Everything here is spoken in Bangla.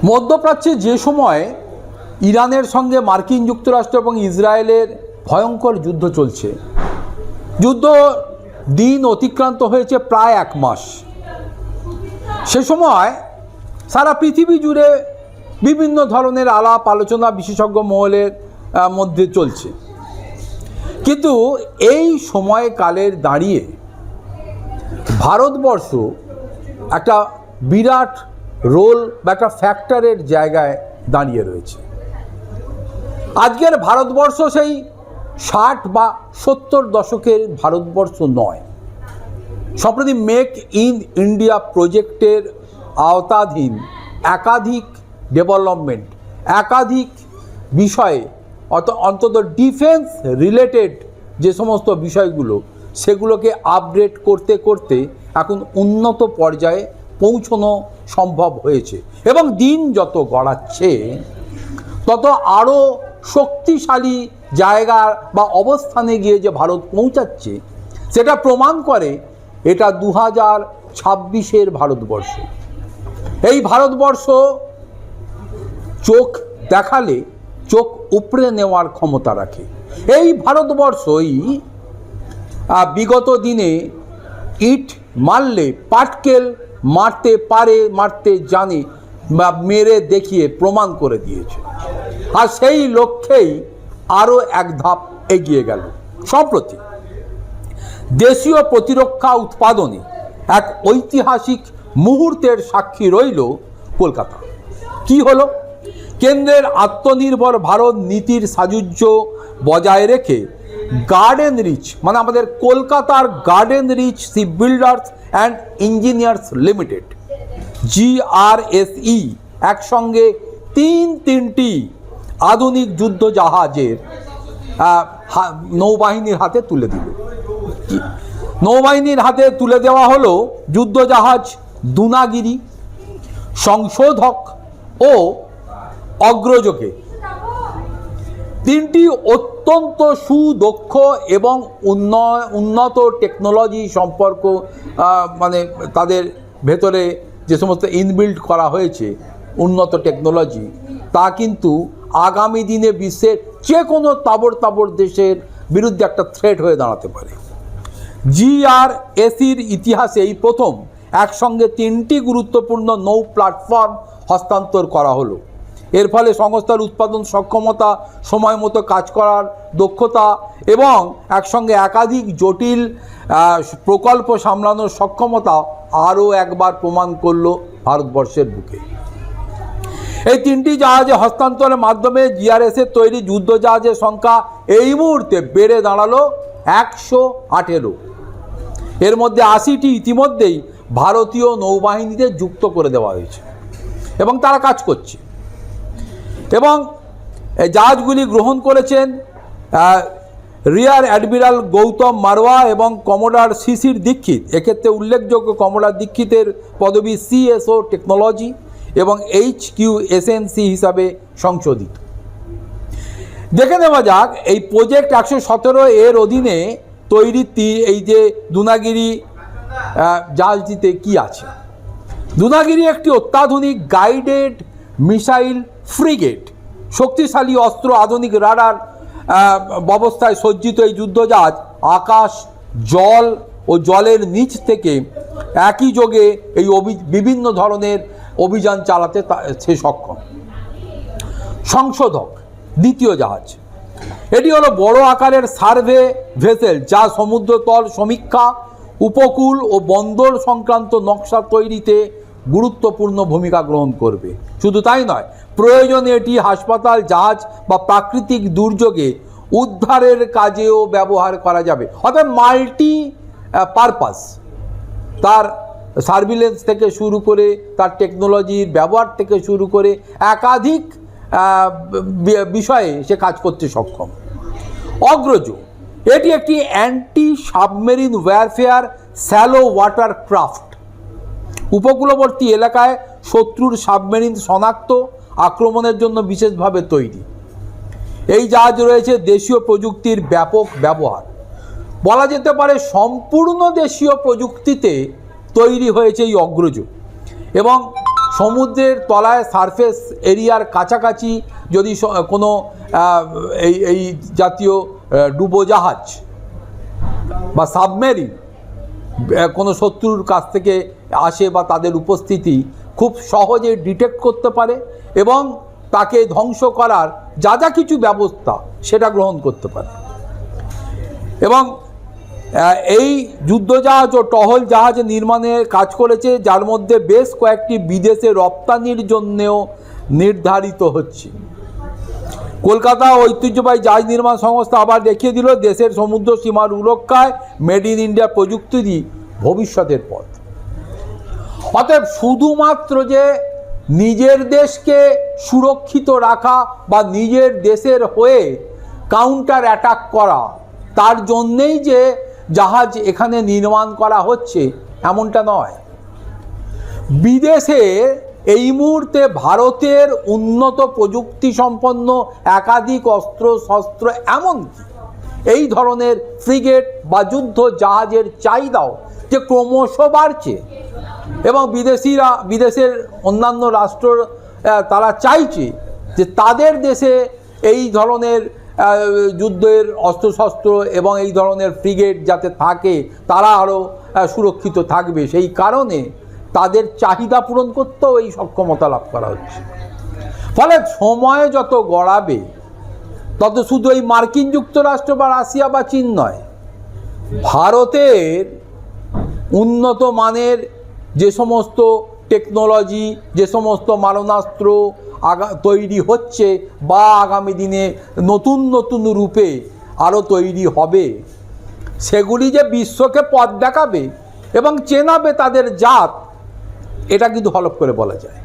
মধ্যপ্রাচ্যে যে সময় ইরানের সঙ্গে মার্কিন যুক্তরাষ্ট্র এবং ইসরায়েলের ভয়ঙ্কর যুদ্ধ চলছে, যুদ্ধ দিন অতিক্রান্ত হয়েছে প্রায় 1 মাস। সে সময় সারা পৃথিবী জুড়ে বিভিন্ন ধরনের আলাপ আলোচনা বিশেষজ্ঞ মহলের মধ্যে চলছে। কিন্তু এই সময়কালের দাঁড়িয়ে ভারতবর্ষ একটা বিরাট রোল বা একটা ফ্যাক্টরের জায়গায় দাঁড়িয়ে রয়েছে। আজকের ভারতবর্ষ সেই 60 বা 70 দশকের ভারতবর্ষ নয়। সম্প্রতি মেক ইন ইন্ডিয়া প্রজেক্টের আওতাধীন একাধিক ডেভেলপমেন্ট, একাধিক বিষয়ে অন্তত ডিফেন্স রিলেটেড যে সমস্ত বিষয়গুলো, সেগুলোকে আপগ্রেড করতে করতে এখন উন্নত পর্যায়ে পৌঁছানো সম্ভব হয়েছে। এবং দিন যত গড়াচ্ছে তত আরও শক্তিশালী জায়গা বা অবস্থানে গিয়ে যে ভারত পৌঁছাচ্ছে, সেটা প্রমাণ করে এটা 2026-এর ভারতবর্ষ। এই ভারতবর্ষ চোখ দেখালে চোখ উপড়ে নেওয়ার ক্ষমতা রাখে। এই ভারতবর্ষই বিগত দিনে ইট মারলে পাটকেল মারতে পারে, মারতে জানে বা মেরে দেখিয়ে প্রমাণ করে দিয়েছে। আর সেই লক্ষ্যেই আরও এক ধাপ এগিয়ে গেল। সম্প্রতি দেশীয় প্রতিরক্ষা উৎপাদনে এক ঐতিহাসিক মুহূর্তের সাক্ষী রইল কলকাতা। কি হলো? কেন্দ্রের আত্মনির্ভর ভারত নীতির সাযুজ্য বজায় রেখে গার্ডেন রিচ, মানে আমাদের কলকাতার Garden Reach Ship Builders and Engineers Limited GRSE একসঙ্গে তিনটি আধুনিক যুদ্ধ জাহাজের নৌবাহিনীর হাতে তুলে দিল। নৌবাহিনীর হাতে তুলে দেওয়া হলো যুদ্ধজাহাজ দুনাগিরি, সংশোধক ও অগ্রজকে। তিনটি অত্যন্ত সুদক্ষ এবং উন্নত টেকনোলজি সম্পর্ক, মানে তাদের ভেতরে যে সমস্ত ইনবিল্ড করা হয়েছে উন্নত টেকনোলজি, তা কিন্তু আগামী দিনে বিশ্বের যে কোনো তাবড় দেশের বিরুদ্ধে একটা থ্রেট হয়ে দাঁড়াতে পারে। GRSEর ইতিহাসে এই প্রথম একসঙ্গে 3টি গুরুত্বপূর্ণ নৌ প্ল্যাটফর্ম হস্তান্তর করা হলো। এর ফলে সংস্থার উৎপাদন সক্ষমতা, সময় মতো কাজ করার দক্ষতা এবং একসঙ্গে একাধিক জটিল প্রকল্প সামলানোর সক্ষমতা আরও একবার প্রমাণ করলো ভারতবর্ষের বুকে। এই 3টি জাহাজে হস্তান্তরের মাধ্যমে GRSEর তৈরি যুদ্ধ জাহাজের সংখ্যা এই মুহূর্তে বেড়ে দাঁড়ালো 118। এর মধ্যে 80টি ইতিমধ্যেই ভারতীয় নৌবাহিনীতে যুক্ত করে দেওয়া হয়েছে এবং তারা কাজ করছে। এবং এই জাহাজগুলি গ্রহণ করেছেন রিয়ার অ্যাডমিরাল গৌতম মারওয়া এবং কমোডার শিশির দীক্ষিত। এক্ষেত্রে উল্লেখযোগ্য কমোডার দীক্ষিতের পদবি CSO টেকনোলজি এবং HQSNC হিসাবে সংশোধিত। দেখে নেওয়া যাক এই প্রজেক্ট 117 এর অধীনে তৈরি এই যে দুনাগিরি জাহাজটিতে কি আছে। দুনাগিরি একটি অত্যাধুনিক গাইডেড মিসাইল ফ্রিগেট, শক্তিশালী অস্ত্র, আধুনিক রাডার ব্যবস্থায় সজ্জিত এই যুদ্ধজাহাজ আকাশ, জল ও জলের নিচ থেকে একই যোগে এই বিভিন্ন ধরনের অভিযান চালাতে সে সক্ষম। সংশোধক দ্বিতীয় জাহাজ, এটি হলো বড় আকারের সার্ভে ভেসেল যা সমুদ্রতল সমীক্ষা, উপকূল ও বন্দর সংক্রান্ত নকশা তৈরিতে গুরুত্বপূর্ণ ভূমিকা গ্রহণ করবে। শুধু তাই নয়, প্রয়োজনে এটি হাসপাতাল, জাহাজ বা প্রাকৃতিক দুর্যোগে উদ্ধারের কাজেও ব্যবহার করা যাবে। অর্থাৎ মাল্টি পারপাস, তার সার্ভিলেন্স থেকে শুরু করে তার টেকনোলজির ব্যবহার থেকে শুরু করে একাধিক বিষয়ে সে কাজ করতে সক্ষম। অগ্রজ, এটি একটি anti submarine warfare shallow water craft. উপকূলবর্তী এলাকায় শত্রুর সাবমেরিন শনাক্ত, আক্রমণের জন্য বিশেষভাবে তৈরি। এই জাহাজ রয়েছে দেশীয় প্রযুক্তির ব্যাপক ব্যবহার। বলা যেতে পারে সম্পূর্ণ দেশীয় প্রযুক্তিতে তৈরি হয়েছে এই অগ্রজ এবং সমুদ্রের তলায় সারফেস এরিয়ার কাছাকাছি যদি কোনো এই জাতীয় ডুবোজাহাজ বা সাবমেরিন কোনো শত্রুর কাছ থেকে আসে বা তাদের উপস্থিতি খুব সহজে ডিটেক্ট করতে পারে এবং তাকে ধ্বংস করার যা যা কিছু ব্যবস্থা সেটা গ্রহণ করতে পারে। এবং এই যুদ্ধজাহাজ ও টহল জাহাজ নির্মাণের কাজ করেছে, যার মধ্যে বেশ কয়েকটি বিদেশে রপ্তানির জন্যেও নির্ধারিত হচ্ছে। কলকাতা ঐতিহ্যবাহী জাহাজ নির্মাণ সংস্থা আবার দেখিয়ে দিল দেশের সমুদ্র সীমার সুরক্ষায় মেড ইন ইন্ডিয়া প্রযুক্তিরই ভবিষ্যতের পথ। অতএব শুধুমাত্র যে নিজের দেশকে সুরক্ষিত রাখা বা নিজের দেশের হয়ে কাউন্টার অ্যাটাক করা, তার জন্যেই যে জাহাজ এখানে নির্মাণ করা হচ্ছে এমনটা নয়। বিদেশে এই মুহূর্তে ভারতের উন্নত প্রযুক্তি সম্পন্ন একাধিক অস্ত্র শস্ত্র, এমনকি এই ধরনের ফ্রিগেট বা যুদ্ধ জাহাজের চাহিদাও যে ক্রমশ বাড়ছে এবং বিদেশের অন্যান্য রাষ্ট্র তারা চাইছে যে তাদের দেশে এই ধরনের যুদ্ধের অস্ত্রশস্ত্র এবং এই ধরনের ফ্রিগেট যাতে থাকে, তারা আরও সুরক্ষিত থাকবে। সেই কারণে তাদের চাহিদা পূরণ করতেও এই সক্ষমতা লাভ করা হচ্ছে। ফলে সময় যত গড়াবে তত শুধু এই মার্কিন যুক্তরাষ্ট্র বা রাশিয়া বা চীন নয়, ভারতের উন্নত মানের যে সমস্ত টেকনোলজি, যে সমস্ত মারণাস্ত্র তৈরি হচ্ছে বা আগামী দিনে নতুন নতুন রূপে আরও তৈরি হবে, সেগুলি যে বিশ্বকে পথ দেখাবে এবং চেনাবে তাদের জাত, এটা কিন্তু হলফ করে বলা যায়।